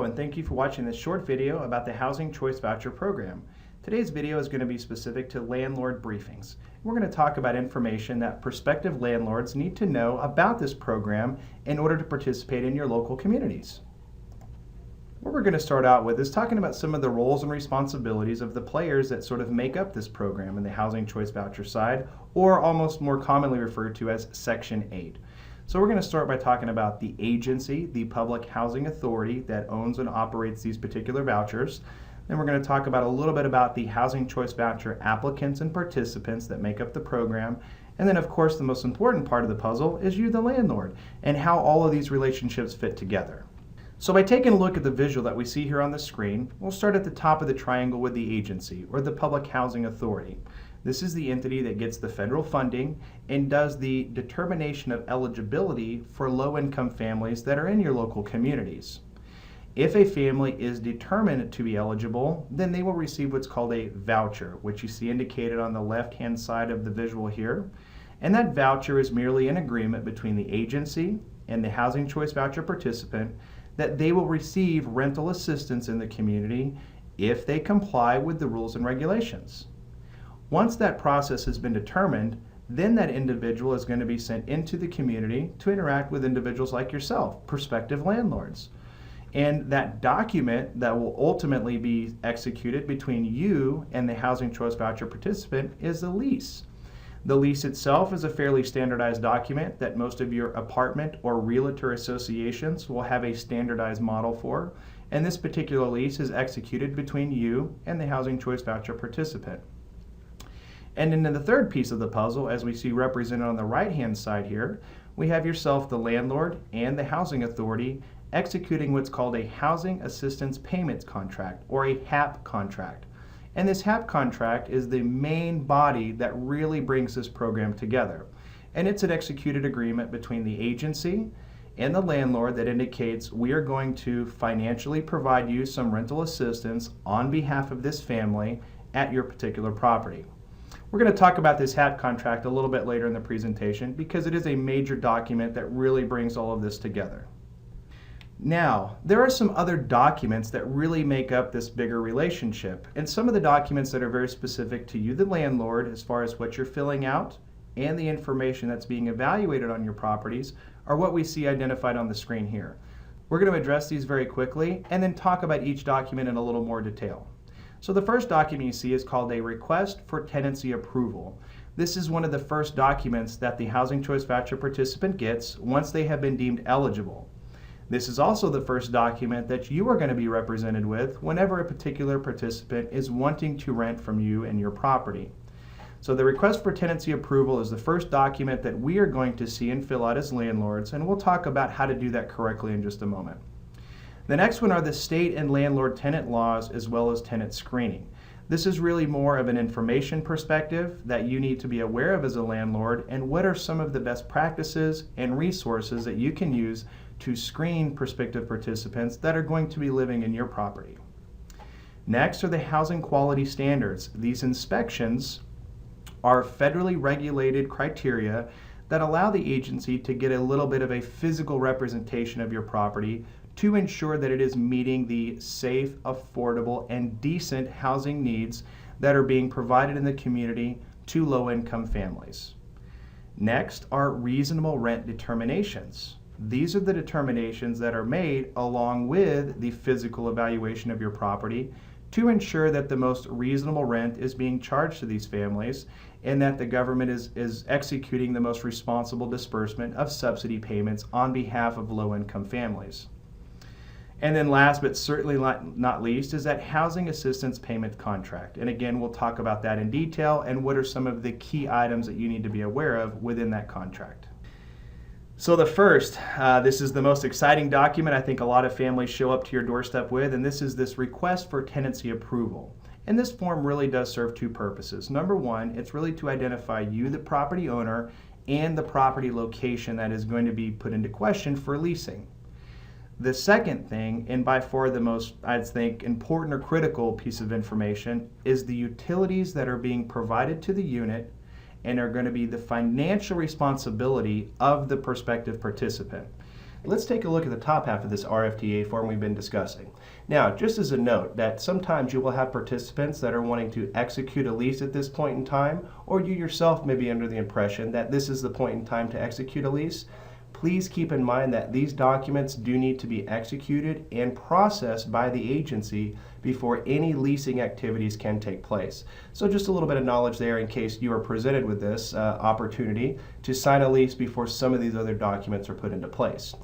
Hello, and thank you for watching this short video about the Housing Choice Voucher program. Today's video is going to be specific to Landlord Briefings. We're going to talk about information that prospective landlords need to know about this program in order to participate in your local communities. What we're going to start out with is talking about some of the roles and responsibilities of the players that sort of make up this program in the Housing Choice Voucher side, or almost more commonly referred to as Section 8. So we're going to start by talking about the agency, the public housing authority that owns and operates these particular vouchers. Then we're going to talk about a little bit about the Housing Choice Voucher applicants and participants that make up the program. And then, of course, the most important part of the puzzle is you, the landlord, and how all of these relationships fit together. So by taking a look at the visual that we see here on the screen, we'll start at the top of the triangle with the agency, or the public housing authority. This is the entity that gets the federal funding and does the determination of eligibility for low-income families that are in your local communities. If a family is determined to be eligible, then they will receive what's called a voucher, which you see indicated on the left-hand side of the visual here. And that voucher is merely an agreement between the agency and the Housing Choice Voucher participant that they will receive rental assistance in the community if they comply with the rules and regulations. Once that process has been determined, then that individual is going to be sent into the community to interact with individuals like yourself, prospective landlords. And that document that will ultimately be executed between you and the Housing Choice Voucher participant is the lease. The lease itself is a fairly standardized document that most of your apartment or realtor associations will have a standardized model for. And this particular lease is executed between you and the Housing Choice Voucher participant. And then in the third piece of the puzzle, as we see represented on the right-hand side here, we have yourself, the landlord, and the housing authority executing what's called a Housing Assistance Payments Contract, or a HAP contract. And this HAP contract is the main body that really brings this program together. And it's an executed agreement between the agency and the landlord that indicates we are going to financially provide you some rental assistance on behalf of this family at your particular property. We're going to talk about this HAP contract a little bit later in the presentation because it is a major document that really brings all of this together. Now, there are some other documents that really make up this bigger relationship, and some of the documents that are very specific to you, the landlord, as far as what you're filling out and the information that's being evaluated on your properties are what we see identified on the screen here. We're going to address these very quickly and then talk about each document in a little more detail. So the first document you see is called a Request for Tenancy Approval. This is one of the first documents that the Housing Choice Voucher participant gets once they have been deemed eligible. This is also the first document that you are going to be represented with whenever a particular participant is wanting to rent from you and your property. So the Request for Tenancy Approval is the first document that we are going to see and fill out as landlords, and we'll talk about how to do that correctly in just a moment. The next one are the state and landlord tenant laws as well as tenant screening. This is really more of an information perspective that you need to be aware of as a landlord, and what are some of the best practices and resources that you can use to screen prospective participants that are going to be living in your property. Next are the housing quality standards. These inspections are federally regulated criteria that allow the agency to get a little bit of a physical representation of your property to ensure that it is meeting the safe, affordable, and decent housing needs that are being provided in the community to low-income families. Next are reasonable rent determinations. These are the determinations that are made along with the physical evaluation of your property to ensure that the most reasonable rent is being charged to these families and that the government is executing the most responsible disbursement of subsidy payments on behalf of low-income families. And then last but certainly not least is that Housing Assistance Payment Contract. And again, we'll talk about that in detail and what are some of the key items that you need to be aware of within that contract. So the first, this is the most exciting document I think a lot of families show up to your doorstep with, and this is this Request for Tenancy Approval. And this form really does serve two purposes. Number one, it's really to identify you, the property owner, and the property location that is going to be put into question for leasing. The second thing, and by far the most, I'd think, important or critical piece of information, is the utilities that are being provided to the unit and are going to be the financial responsibility of the prospective participant. Let's take a look at the top half of this RFTA form we've been discussing. Now, just as a note that sometimes you will have participants that are wanting to execute a lease at this point in time, or you yourself may be under the impression that this is the point in time to execute a lease. Please keep in mind that these documents do need to be executed and processed by the agency before any leasing activities can take place. So just a little bit of knowledge there in case you are presented with this opportunity to sign a lease before some of these other documents are put into place.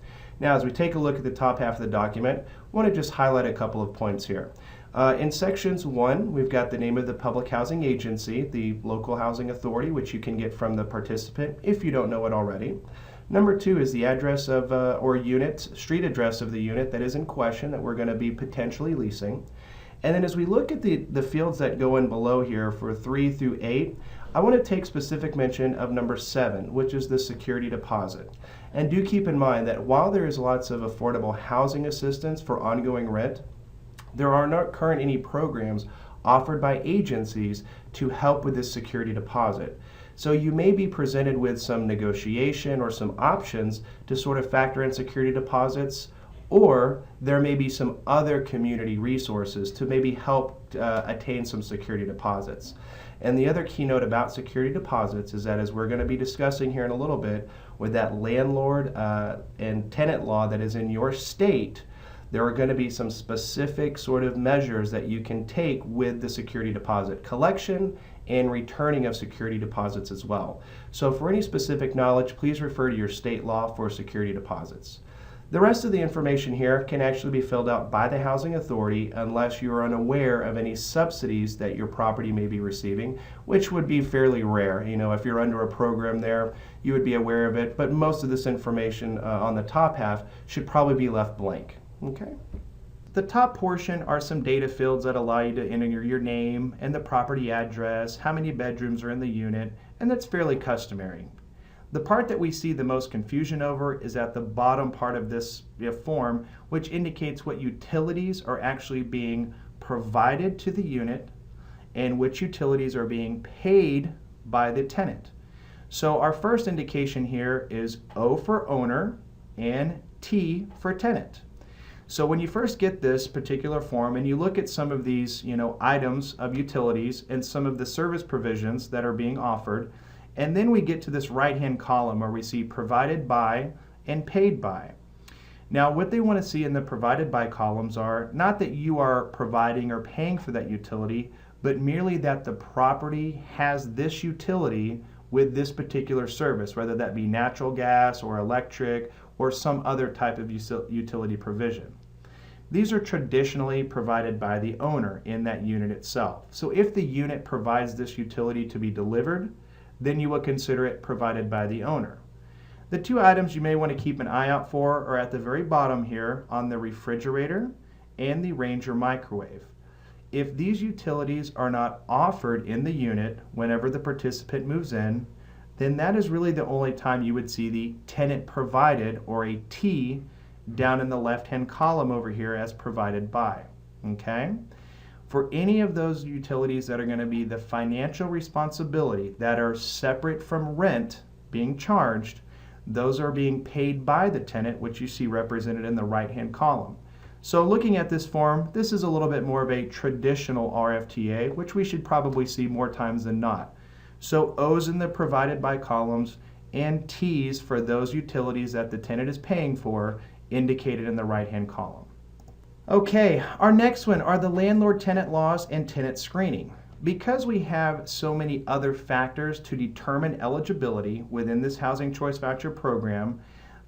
Now, as we take a look at the top half of the document, I want to just highlight a couple of points here. In sections 1, we've got the name of the public housing agency, the local housing authority, which you can get from the participant if you don't know it already. Number 2 is the address of or unit, street address of the unit that is in question that we're going to be potentially leasing. And then as we look at the fields that go in below here for 3 through 8, I want to take specific mention of number 7, which is the security deposit. And do keep in mind that while there is lots of affordable housing assistance for ongoing rent, there are not current any programs offered by agencies to help with this security deposit. So you may be presented with some negotiation or some options to sort of factor in security deposits, or there may be some other community resources to maybe help attain some security deposits. And the other keynote about security deposits is that, as we're going to be discussing here in a little bit, with that landlord and tenant law that is in your state, there are going to be some specific sort of measures that you can take with the security deposit collection and returning of security deposits as well. So for any specific knowledge, please refer to your state law for security deposits. The rest of the information here can actually be filled out by the housing authority unless you are unaware of any subsidies that your property may be receiving, which would be fairly rare. You know, if you're under a program there, you would be aware of it, but most of this information on the top half should probably be left blank. Okay. The top portion are some data fields that allow you to enter your name and the property address, how many bedrooms are in the unit, and that's fairly customary. The part that we see the most confusion over is at the bottom part of this form, which indicates what utilities are actually being provided to the unit and which utilities are being paid by the tenant. So our first indication here is O for owner and T for tenant. So when you first get this particular form and you look at some of these, items of utilities and some of the service provisions that are being offered, and then we get to this right-hand column where we see provided by and paid by. Now, what they want to see in the provided by columns are not that you are providing or paying for that utility, but merely that the property has this utility with this particular service, whether that be natural gas or electric or some other type of utility provision. These are traditionally provided by the owner in that unit itself. So if the unit provides this utility to be delivered, then you will consider it provided by the owner. The two items you may want to keep an eye out for are at the very bottom here on the refrigerator and the Ranger microwave. If these utilities are not offered in the unit whenever the participant moves in, then that is really the only time you would see the tenant provided, or a T, down in the left-hand column over here as provided by. Okay? For any of those utilities that are going to be the financial responsibility that are separate from rent being charged, those are being paid by the tenant, which you see represented in the right-hand column. So looking at this form, this is a little bit more of a traditional RFTA, which we should probably see more times than not. So O's in the provided by columns and T's for those utilities that the tenant is paying for, indicated in the right-hand column. Okay, our next one are the landlord-tenant laws and tenant screening. Because we have so many other factors to determine eligibility within this Housing Choice Voucher program,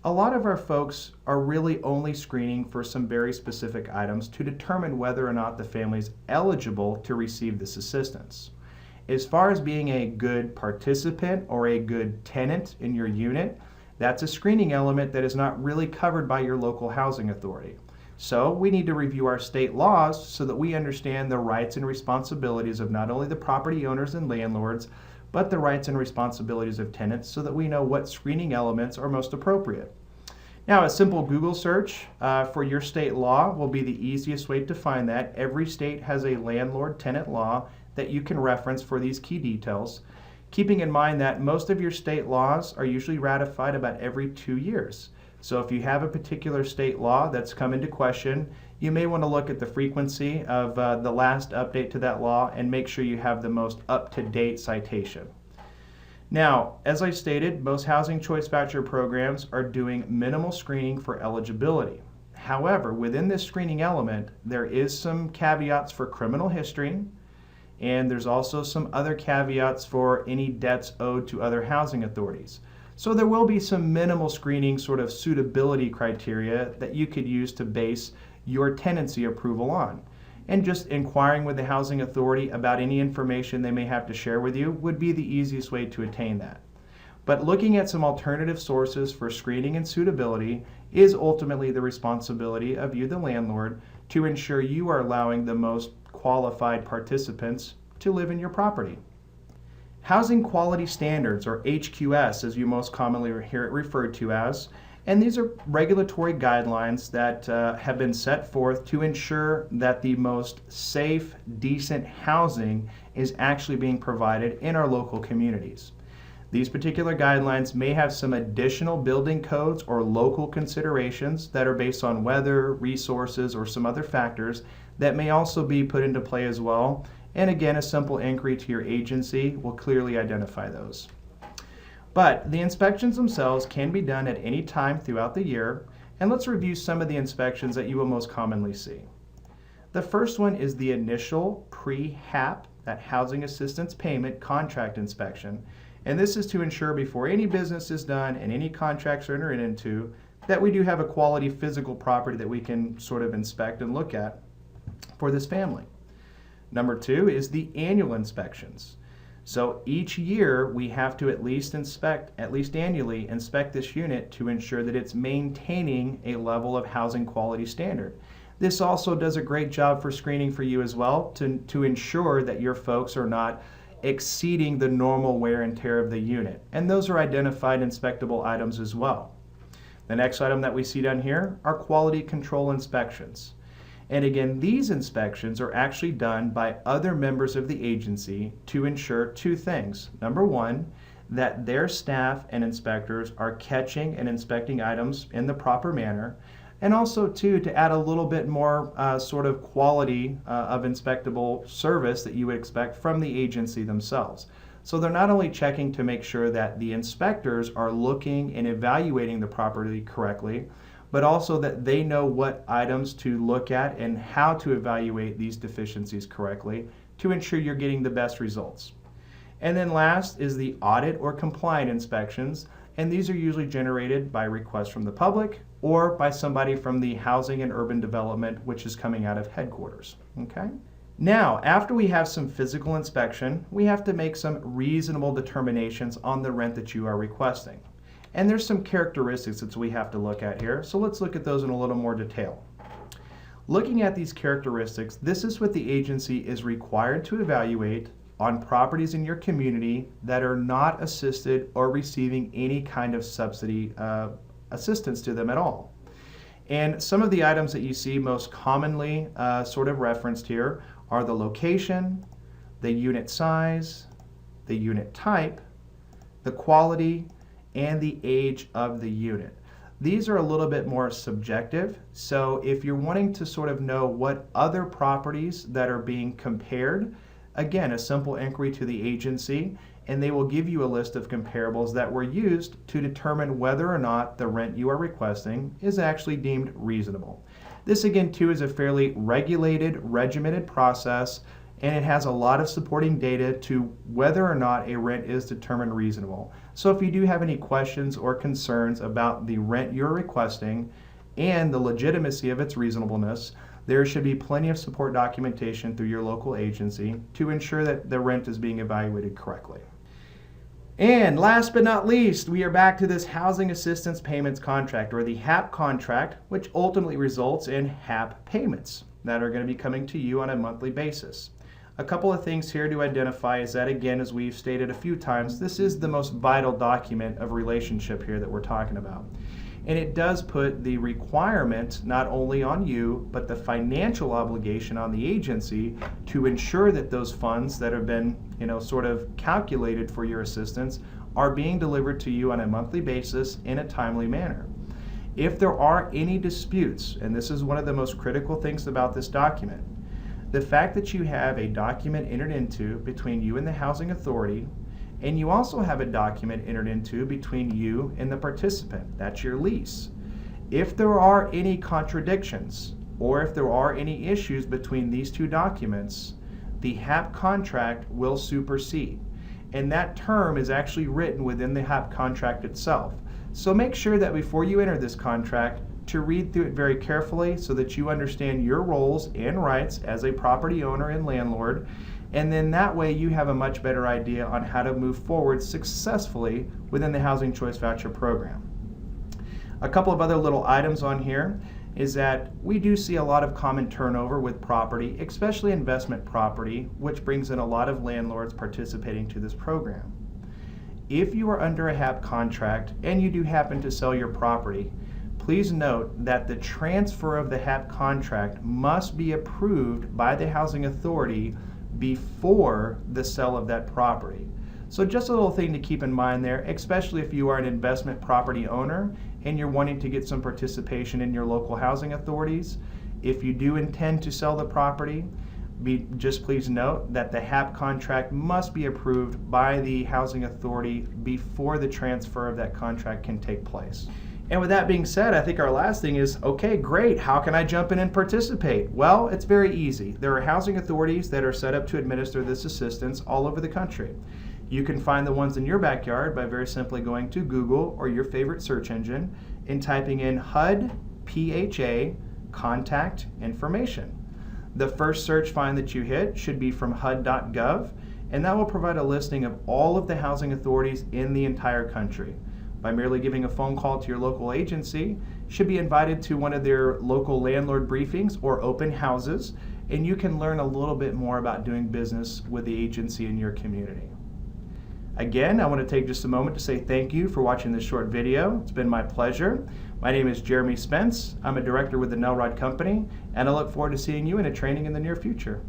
a lot of our folks are really only screening for some very specific items to determine whether or not the family is eligible to receive this assistance. As far as being a good participant or a good tenant in your unit, that's a screening element that is not really covered by your local housing authority. So we need to review our state laws so that we understand the rights and responsibilities of not only the property owners and landlords, but the rights and responsibilities of tenants so that we know what screening elements are most appropriate. Now, a simple Google search for your state law will be the easiest way to find that. Every state has a landlord-tenant law that you can reference for these key details, keeping in mind that most of your state laws are usually ratified about every 2 years. So if you have a particular state law that's come into question, you may want to look at the frequency of the last update to that law and make sure you have the most up-to-date citation. Now, as I stated, most Housing Choice Voucher programs are doing minimal screening for eligibility. However, within this screening element, there is some caveats for criminal history, and there's also some other caveats for any debts owed to other housing authorities. So there will be some minimal screening sort of suitability criteria that you could use to base your tenancy approval on. And just inquiring with the housing authority about any information they may have to share with you would be the easiest way to attain that. But looking at some alternative sources for screening and suitability is ultimately the responsibility of you, the landlord, to ensure you are allowing the most qualified participants to live in your property. Housing Quality Standards, or HQS, as you most commonly hear it referred to as, and these are regulatory guidelines that have been set forth to ensure that the most safe, decent housing is actually being provided in our local communities. These particular guidelines may have some additional building codes or local considerations that are based on weather, resources, or some other factors that may also be put into play as well. And again, a simple inquiry to your agency will clearly identify those. But the inspections themselves can be done at any time throughout the year, and let's review some of the inspections that you will most commonly see. The first one is the initial pre-HAP, that Housing Assistance Payment Contract Inspection, and this is to ensure before any business is done and any contracts are entered into that we do have a quality physical property that we can sort of inspect and look at for this family. Number two is the annual inspections. So each year we have to at least annually inspect this unit to ensure that it's maintaining a level of housing quality standard. This also does a great job for screening for you as well to ensure that your folks are not exceeding the normal wear and tear of the unit. And those are identified inspectable items as well. The next item that we see down here are quality control inspections. And again, these inspections are actually done by other members of the agency to ensure two things. Number one, that their staff and inspectors are catching and inspecting items in the proper manner. And also, two, to add a little bit more sort of quality of inspectable service that you would expect from the agency themselves. So they're not only checking to make sure that the inspectors are looking and evaluating the property correctly, but also that they know what items to look at and how to evaluate these deficiencies correctly to ensure you're getting the best results. And then last is the audit or compliant inspections, and these are usually generated by requests from the public or by somebody from the Housing and Urban Development, which is coming out of headquarters. Okay? Now, after we have some physical inspection, we have to make some reasonable determinations on the rent that you are requesting. And there's some characteristics that we have to look at here, so let's look at those in a little more detail. Looking at these characteristics, this is what the agency is required to evaluate on properties in your community that are not assisted or receiving any kind of subsidy assistance to them at all. And some of the items that you see most commonly sort of referenced here are the location, the unit size, the unit type, the quality, and the age of the unit. These are a little bit more subjective, so if you're wanting to sort of know what other properties that are being compared, again, a simple inquiry to the agency, and they will give you a list of comparables that were used to determine whether or not the rent you are requesting is actually deemed reasonable. This again too is a fairly regulated, regimented process, and it has a lot of supporting data to whether or not a rent is determined reasonable. So if you do have any questions or concerns about the rent you're requesting and the legitimacy of its reasonableness, there should be plenty of support documentation through your local agency to ensure that the rent is being evaluated correctly. And last but not least, we are back to this Housing Assistance Payments Contract, or the HAP contract, which ultimately results in HAP payments that are going to be coming to you on a monthly basis. A couple of things here to identify is that, again, as we've stated a few times, this is the most vital document of relationship here that we're talking about. And it does put the requirement not only on you, but the financial obligation on the agency to ensure that those funds that have been, sort of calculated for your assistance are being delivered to you on a monthly basis in a timely manner. If there are any disputes, and this is one of the most critical things about this document, the fact that you have a document entered into between you and the housing authority, and you also have a document entered into between you and the participant, that's your lease. If there are any contradictions, or if there are any issues between these two documents, the HAP contract will supersede. And that term is actually written within the HAP contract itself. So make sure that before you enter this contract to read through it very carefully so that you understand your roles and rights as a property owner and landlord, and then that way you have a much better idea on how to move forward successfully within the Housing Choice Voucher program. A couple of other little items on here is that we do see a lot of common turnover with property, especially investment property, which brings in a lot of landlords participating to this program. If you are under a HAP contract and you do happen to sell your property, please note that the transfer of the HAP contract must be approved by the housing authority before the sale of that property. So just a little thing to keep in mind there, especially if you are an investment property owner and you're wanting to get some participation in your local housing authorities. If you do intend to sell the property, just please note that the HAP contract must be approved by the housing authority before the transfer of that contract can take place. And with that being said, I think our last thing is, okay, great, how can I jump in and participate? Well, it's very easy. There are housing authorities that are set up to administer this assistance all over the country. You can find the ones in your backyard by very simply going to Google or your favorite search engine and typing in HUD PHA contact information. The first search find that you hit should be from HUD.gov, and that will provide a listing of all of the housing authorities in the entire country. By merely giving a phone call to your local agency, you should be invited to one of their local landlord briefings or open houses, and you can learn a little bit more about doing business with the agency in your community. Again, I want to take just a moment to say thank you for watching this short video. It's been my pleasure. My name is Jeremy Spence. I'm a director with the Landlord Company, and I look forward to seeing you in a training in the near future.